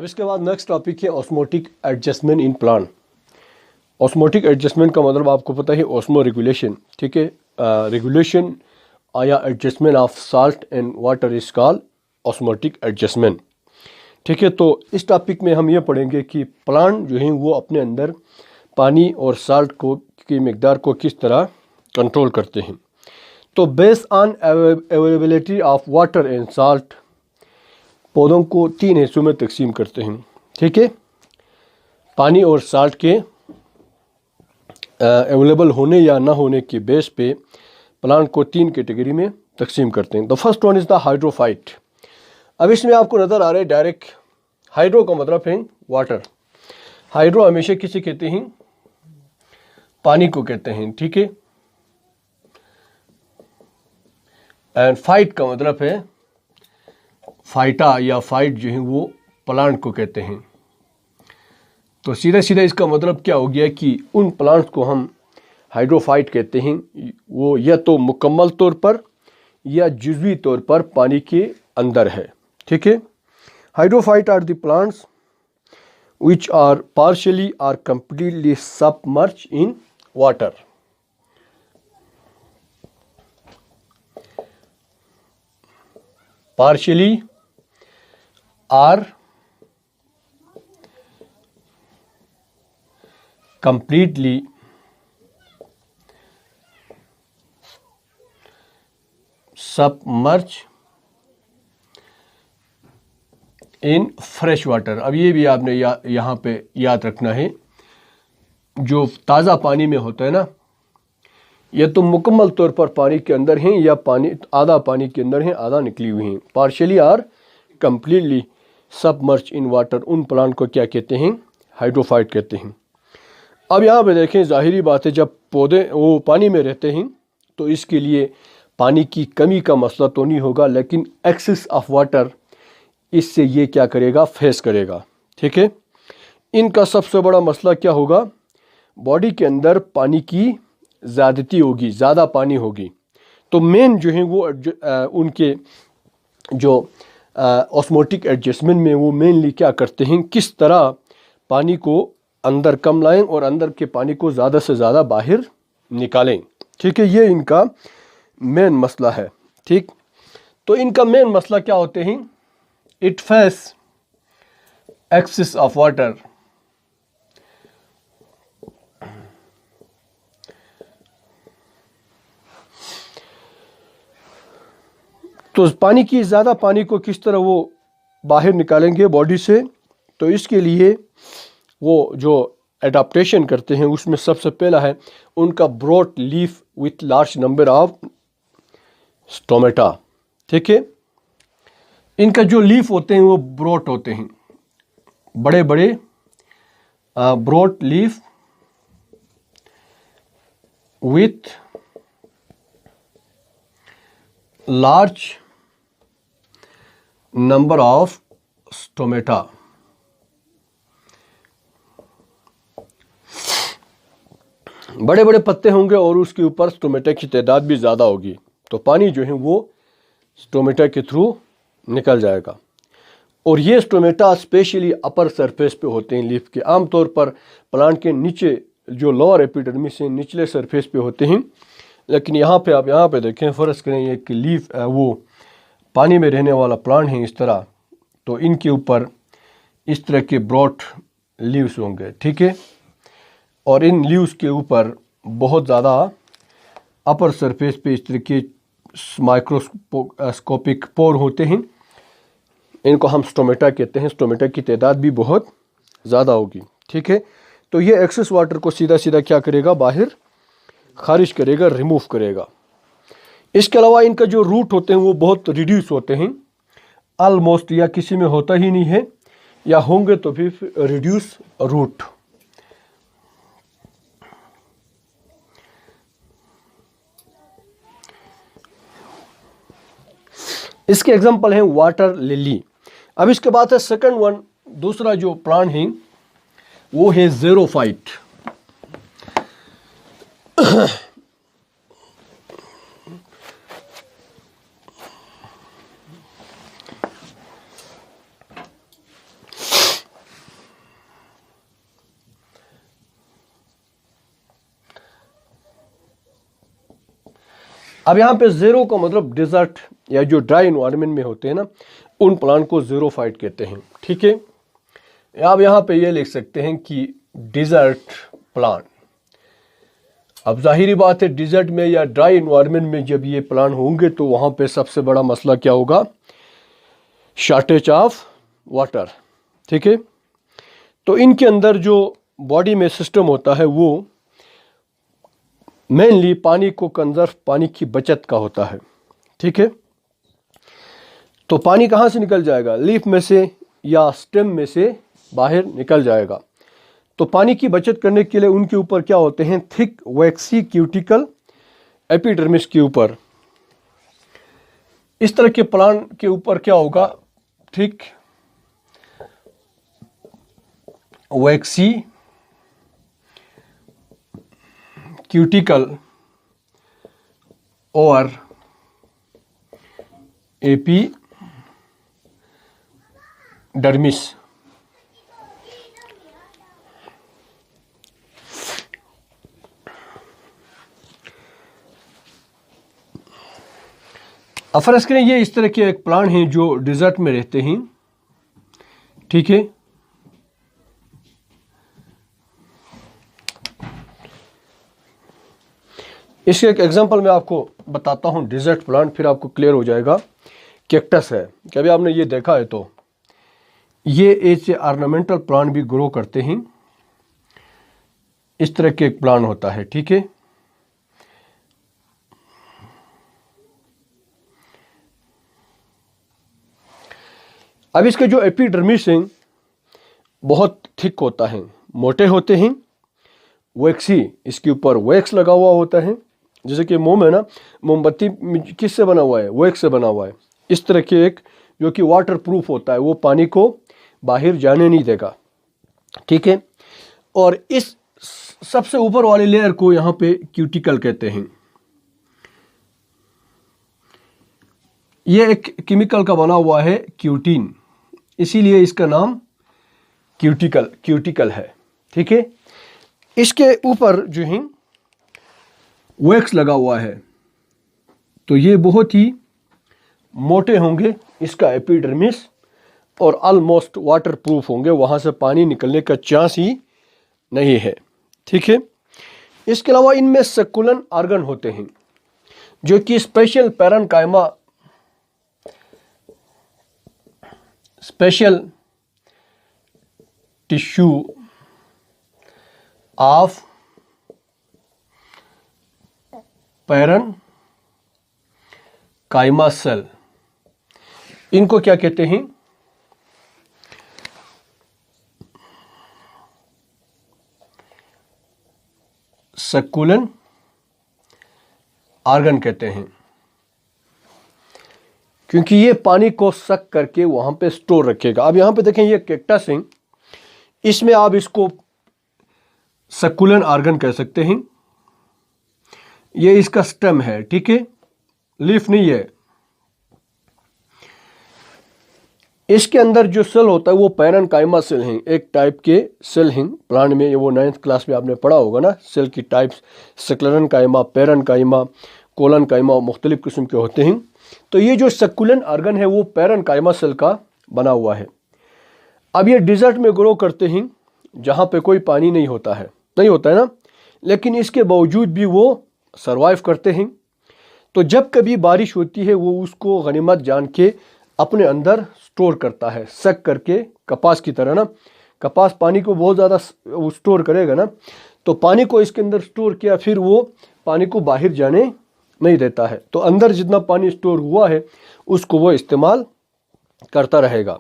इसके बाद next topic है osmotic adjustment in plant. Osmotic adjustment का मतलब आपको पता है ऑस्मो रेगुलेशन, ठीक है। रेगुलेशन या adjustment of salt and water is called osmotic adjustment, ठीक है। तो इस टॉपिक में हम ये पढ़ेंगे कि प्लांट जो है वो अपने अंदर पानी और साल्ट को की मिकदार को किस तरह कंट्रोल करते हैं। तो based on availability of water and salt पौधों को 3 हिस्सों में तकसीम करते हैं, ठीक है। पानी और साल्ट के अवेलेबल होने या ना होने के बेस पे प्लांट को 3 कैटेगरी में तकसीम करते हैं। The first one is the hydrophyte. अब इसमें आपको नज़र आ रहा है डायरेक्ट हाइड्रो का मतलब है वाटर। हाइड्रो हमेशा किसे कहते हैं? पानी को कहते हैं, ठीक है। एंड फाइट का मतलब है फाइटा या फाइट जो है वो प्लांट को कहते हैं। तो सीधा सीधा इसका मतलब क्या हो गया कि उन प्लांट्स को हम हाइड्रोफाइट कहते हैं, वो या तो मुकम्मल तौर पर या जुज़वी तौर पर पानी के अंदर है, ठीक है। Hydrophyte are the plants which are partially or completely submerged in water. Partially or completely submerged in fresh water. अब ये भी आपने यहाँ पे याद रखना है, जो ताज़ा पानी में होता है ना, ये तो मुकम्मल तौर पर पानी के अंदर हैं या पानी आधा पानी के अंदर हैं, आधा निकली हुई हैं। पार्शियली और कम्प्लीटली सबमर्ज इन वाटर, उन प्लांट को क्या कहते हैं? हाइड्रोफाइट कहते हैं। अब यहाँ पे देखें, ज़ाहिरी बात है जब पौधे वो पानी में रहते हैं तो इसके लिए पानी की कमी का मसला तो नहीं होगा, लेकिन एक्सेस ऑफ वाटर इससे ये क्या करेगा? फेस करेगा, ठीक है। इनका सबसे बड़ा मसला क्या होगा? बॉडी के अंदर पानी की ज़्यादती होगी, ज़्यादा पानी होगी। तो मेन जो है वो उनके जो ऑस्मोटिक एडजस्टमेंट में वो मेनली क्या करते हैं, किस तरह पानी को अंदर कम लाएं और अंदर के पानी को ज़्यादा से ज़्यादा बाहर निकालें, ठीक है। ये इनका मेन मसला है, ठीक। तो इनका मेन मसला क्या होते हैं? It face excess of water. तो पानी की ज़्यादा पानी को किस तरह वो बाहर निकालेंगे बॉडी से? तो इसके लिए वो जो एडाप्टेशन करते हैं उसमें सबसे पहला है उनका broad leaf with large number of stomata, ठीक है। इनका जो लीफ होते हैं वो ब्रॉड होते हैं, बड़े बड़े broad leaf with large number of stomata. बड़े बड़े पत्ते होंगे और उसके ऊपर स्टोमेटा की तादाद भी ज़्यादा होगी, तो पानी जो है वो स्टोमेटा के थ्रू निकल जाएगा। और ये स्टोमेटा स्पेशली अपर सरफेस पे होते हैं लीफ के। आमतौर पर प्लांट के नीचे जो लोअर एपिडर्मिस से निचले सरफेस पे होते हैं, लेकिन यहाँ पे आप यहाँ पे देखें, फ़र्ज़ करें ये कि लीफ वो पानी में रहने वाला प्लांट है इस तरह, तो इनके ऊपर इस तरह के ब्रॉड लीव्स होंगे, ठीक है। और इन लीव्स के ऊपर बहुत ज़्यादा अपर सरफेस पे इस तरह के माइक्रोस्कोपिक पोर होते हैं, इनको हम स्टोमेटा कहते हैं। स्टोमेटा की तादाद भी बहुत ज़्यादा होगी, ठीक है। तो ये एक्सेस वाटर को सीधा सीधा क्या करेगा? बाहर खारिज करेगा, रिमूव करेगा। इसके अलावा इनका जो रूट होते हैं वो बहुत रिड्यूस होते हैं, ऑलमोस्ट या किसी में होता ही नहीं है, या होंगे तो भी रिड्यूस रूट। इसके एग्जांपल हैं वाटर लिली। अब इसके बाद है सेकंड वन, दूसरा जो प्लांट है वो है ज़ेरोफाइट। अब यहाँ पे ज़ीरो का मतलब डिज़र्ट या जो ड्राई इन्वायरमेंट में होते हैं ना, उन प्लांट को ज़ीरोफाइट कहते हैं। ठीक है, आप यहाँ पे ये लिख सकते हैं कि डिज़र्ट प्लांट। अब जाहिरी बात है, डिज़र्ट में या ड्राई इन्वायरमेंट में जब ये प्लांट होंगे तो वहाँ पे सबसे बड़ा मसला क्या होगा? Shortage of water. ठीक है, तो इनके अंदर जो बॉडी में सिस्टम होता है वो मेनली पानी को कंजर्व, पानी की बचत का होता है। ठीक है, तो पानी कहाँ से निकल जाएगा? लीफ में से या स्टेम में से बाहर निकल जाएगा। तो पानी की बचत करने के लिए उनके ऊपर क्या होते हैं? थिक वैक्सी क्यूटिकल एपिडर्मिस के ऊपर। इस तरह के प्लांट के ऊपर क्या होगा? थिक वैक्सी क्यूटिकल और एपिडर्मिस। अब फर्ज करें ये इस तरह के एक प्लांट हैं जो डिजर्ट में रहते हैं। ठीक है, इसके एक एग्जांपल मैं आपको बताता हूँ डिजर्ट प्लांट, फिर आपको क्लियर हो जाएगा। कैक्टस है, कभी आपने ये देखा है तो ये ऐसे ऑर्नामेंटल प्लांट भी ग्रो करते हैं। इस तरह के एक प्लांट होता है। ठीक है, अब इसके जो एपिडर्मिस हैं बहुत थिक होता है, मोटे होते हैं, वैक्सी, इसके ऊपर वैक्स लगा हुआ होता है। जैसे कि मोम है ना, मोमबत्ती किससे बना हुआ है? वैक्स से बना हुआ है। इस तरह के एक जो कि वाटर प्रूफ होता है, वो पानी को बाहर जाने नहीं देगा। ठीक है, और इस सबसे ऊपर वाले लेयर को यहाँ पे क्यूटिकल कहते हैं। ये एक केमिकल का बना हुआ है क्यूटीन, इसीलिए इसका नाम क्यूटिकल है। ठीक है, इसके ऊपर जो है वैक्स लगा हुआ है, तो ये बहुत ही मोटे होंगे इसका एपिडर्मिस, और ऑलमोस्ट वाटर प्रूफ होंगे, वहाँ से पानी निकलने का चांस ही नहीं है। ठीक है, इसके अलावा इनमें सक्कुलन ऑर्गन होते हैं जो कि special parenchyma, special tissue of parenchyma cell, इनको क्या कहते हैं? सक्कुलन ऑर्गन कहते हैं, क्योंकि ये पानी को सक करके वहां पे स्टोर रखेगा। अब यहां पे देखें, ये कैक्टस है, इसमें आप इसको सक्कुलन ऑर्गन कह सकते हैं। ये इसका स्टेम है। ठीक है, लीफ नहीं है। इसके अंदर जो सेल होता है वो पैरेन्काइमा सेल हैं, एक टाइप के सेल हैं प्लांट में। वो 9th क्लास में आपने पढ़ा होगा ना, सेल की टाइप्स, स्क्लेरेन्काइमा, पैरेन्काइमा, कोलेन्काइमा, मुख्तलिफ किस्म के होते हैं। तो ये जो सक्कुलन ऑर्गन है वो पैरेन्काइमा सेल का बना हुआ है। अब ये डिजर्ट में ग्रो करते हैं जहाँ पे कोई पानी नहीं होता है ना, लेकिन इसके बावजूद भी वो सरवाइव करते हैं। तो जब कभी बारिश होती है वो उसको गनीमत जान के अपने अंदर स्टोर करता है, सक करके, कपास की तरह ना। कपास पानी को बहुत ज़्यादा स्टोर करेगा ना, तो पानी को इसके अंदर स्टोर किया, फिर वो पानी को बाहर जाने नहीं देता है। तो अंदर जितना पानी स्टोर हुआ है उसको वो इस्तेमाल करता रहेगा।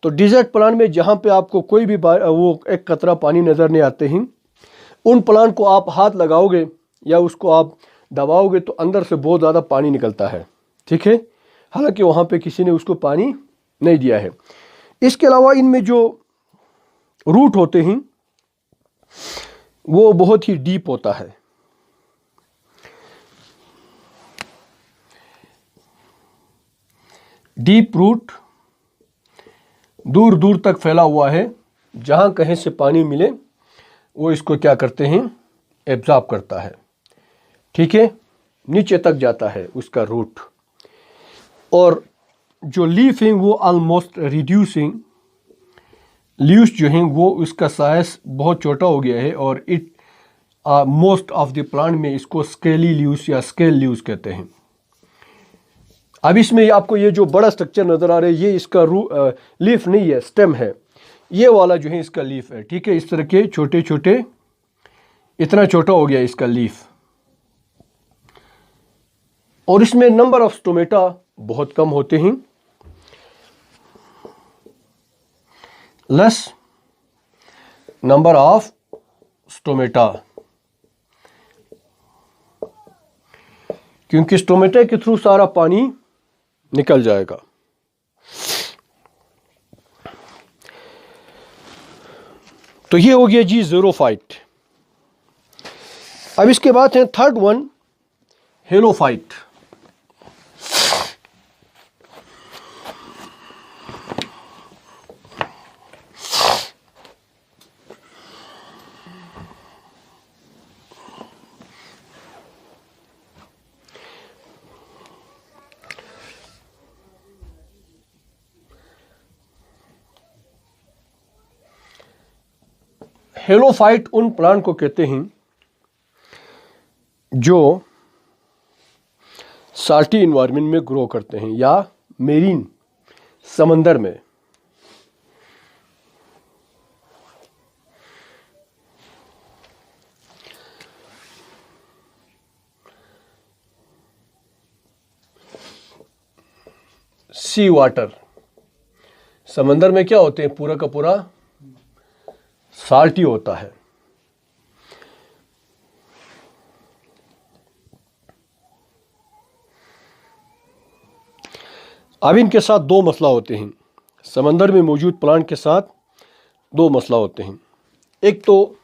तो डिजर्ट प्लांट में जहाँ पे आपको कोई भी वो एक कतरा पानी नज़र नहीं आते हैं, उन प्लांट को आप हाथ लगाओगे या उसको आप दबाओगे तो अंदर से बहुत ज़्यादा पानी निकलता है। ठीक है, हालांकि वहाँ पे किसी ने उसको पानी नहीं दिया है। इसके अलावा इनमें जो रूट होते हैं वो बहुत ही डीप होता है। डीप रूट दूर दूर तक फैला हुआ है, जहाँ कहीं से पानी मिले वो इसको क्या करते हैं? एब्जॉर्ब करता है। ठीक है, नीचे तक जाता है उसका रूट, और जो लीफ है वो ऑलमोस्ट रिड्यूसिंग, लीव्स जो हैं वो उसका साइज बहुत छोटा हो गया है, और it most of the plant में इसको स्केली लीव्स या स्केल लीव्स कहते हैं। अब इसमें आपको ये जो बड़ा स्ट्रक्चर नज़र आ रहा है ये इसका लीफ नहीं है, स्टेम है। ये वाला जो है इसका लीफ है, ठीक है। इस तरह के छोटे छोटे, इतना छोटा हो गया इसका लीफ, और इसमें नंबर ऑफ स्टोमेटा बहुत कम होते हैं, लेस नंबर ऑफ स्टोमेटा, क्योंकि स्टोमेटा के थ्रू सारा पानी निकल जाएगा। तो ये हो गया जी ज़ीरोफाइट। अब इसके बाद है थर्ड वन, हेलोफाइट। हेलोफाइट उन प्लांट को कहते हैं जो साल्टी इन्वायरमेंट में ग्रो करते हैं या मेरीन, समंदर में। सी वाटर, समंदर में क्या होते हैं, पूरा का पूरा साल्टी होता है। अब इनके साथ दो मसला होते हैं, समंदर में मौजूद प्लांट के साथ दो मसला होते हैं। एक तो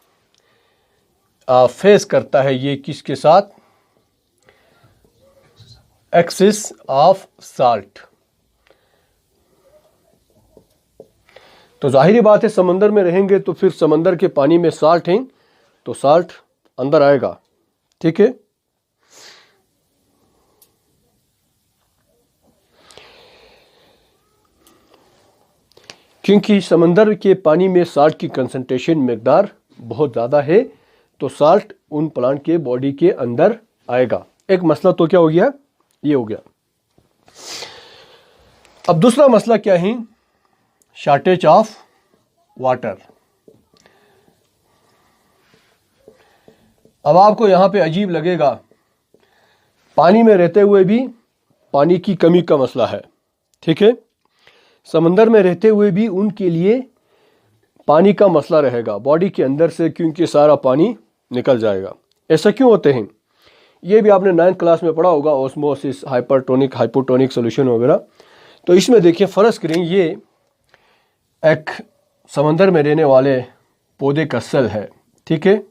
फेस करता है ये किसके साथ, एक्सेस ऑफ साल्ट। तो जाहिर बात है समंदर में रहेंगे तो फिर समंदर के पानी में साल्ट है तो साल्ट अंदर आएगा, ठीक है। क्योंकि समंदर के पानी में साल्ट की कंसंट्रेशन मकदार बहुत ज़्यादा है तो साल्ट उन प्लांट के बॉडी के अंदर आएगा। एक मसला तो क्या हो गया, ये हो गया। अब दूसरा मसला क्या है, शॉर्टेज ऑफ वाटर। अब आपको यहां पे अजीब लगेगा, पानी में रहते हुए भी पानी की कमी का मसला है, ठीक है। समंदर में रहते हुए भी उनके लिए पानी का मसला रहेगा बॉडी के अंदर से, क्योंकि सारा पानी निकल जाएगा। ऐसा क्यों होते हैं, ये भी आपने 9th क्लास में पढ़ा होगा, ऑस्मोसिस, हाइपरटोनिक, हाइपोटोनिक सॉल्यूशन वगैरह। तो इसमें देखिए फर्ज करें ये एक समंदर में रहने वाले पौधे का सेल है, ठीक है।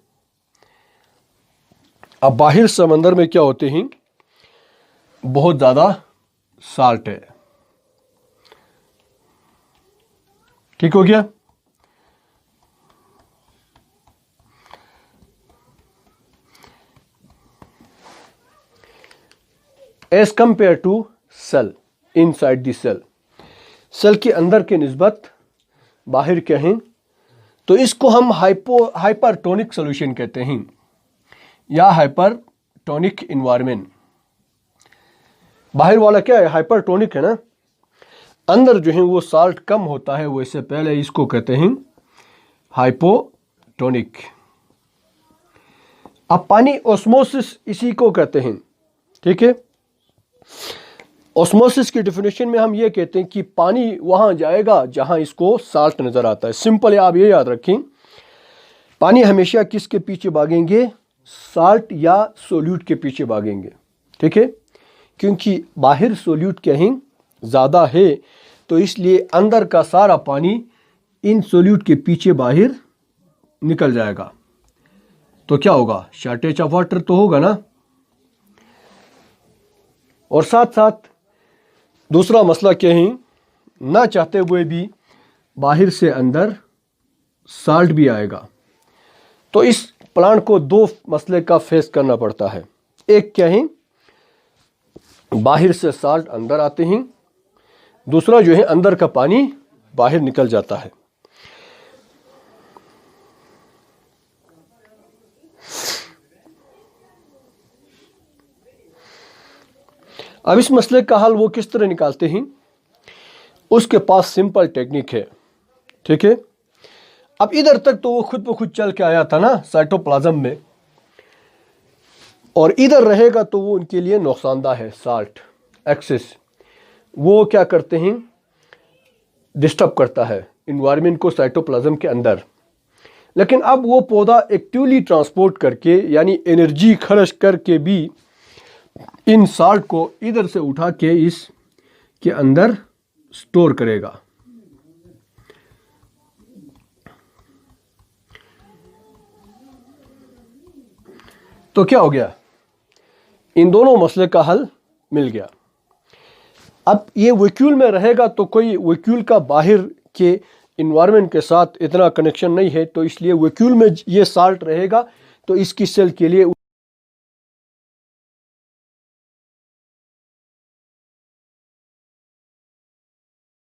अब बाहर समंदर में क्या होते हैं, बहुत ज़्यादा साल्ट है, ठीक हो गया। As compare to cell, inside the cell, cell के अंदर के निस्बत बाहर कहें तो इसको हम हाइपरटोनिक सॉल्यूशन कहते हैं या हाइपरटोनिक इन्वायरमेंट। बाहर वाला क्या है, हाइपरटोनिक है ना, अंदर जो है वो साल्ट कम होता है, वैसे पहले इसको कहते हैं हाइपोटोनिक। अब पानी ऑस्मोसिस इसी को कहते हैं, ठीक है। ऑस्मोसिस की डेफिनेशन में हम ये कहते हैं कि पानी वहां जाएगा जहां इसको साल्ट नजर आता है। सिंपल है, आप ये याद रखें, पानी हमेशा किसके पीछे भागेंगे, साल्ट या सोल्यूट के पीछे भागेंगे, ठीक है। क्योंकि बाहर सोल्यूट कहीं ज़्यादा है तो इसलिए अंदर का सारा पानी इन सोल्यूट के पीछे बाहर निकल जाएगा। तो क्या होगा, शॉर्टेज ऑफ वाटर तो होगा ना। और साथ साथ दूसरा मसला क्या है, ना चाहते हुए भी बाहर से अंदर साल्ट भी आएगा। तो इस प्लांट को दो मसले का फेस करना पड़ता है। एक क्या है, बाहर से साल्ट अंदर आते हैं, दूसरा जो है अंदर का पानी बाहर निकल जाता है। अब इस मसले का हल वो किस तरह निकालते हैं, उसके पास सिंपल टेक्निक है, ठीक है। अब इधर तक तो वो खुद ब खुद चल के आया था ना साइटोप्लाज्म में, और इधर रहेगा तो वो उनके लिए नुकसानदा है। साल्ट एक्सेस वो क्या करते हैं, डिस्टर्ब करता है इन्वायरमेंट को साइटोप्लाज्म के अंदर। लेकिन अब वो पौधा एक्टिवली ट्रांसपोर्ट करके यानी एनर्जी खर्च करके भी इन साल्ट को इधर से उठा के इस के अंदर स्टोर करेगा। तो क्या हो गया, इन दोनों मसले का हल मिल गया। अब ये वैक्यूल में रहेगा तो कोई वैक्यूल का बाहर के इन्वायरमेंट के साथ इतना कनेक्शन नहीं है, तो इसलिए वैक्यूल में ये साल्ट रहेगा तो इसकी सेल के लिए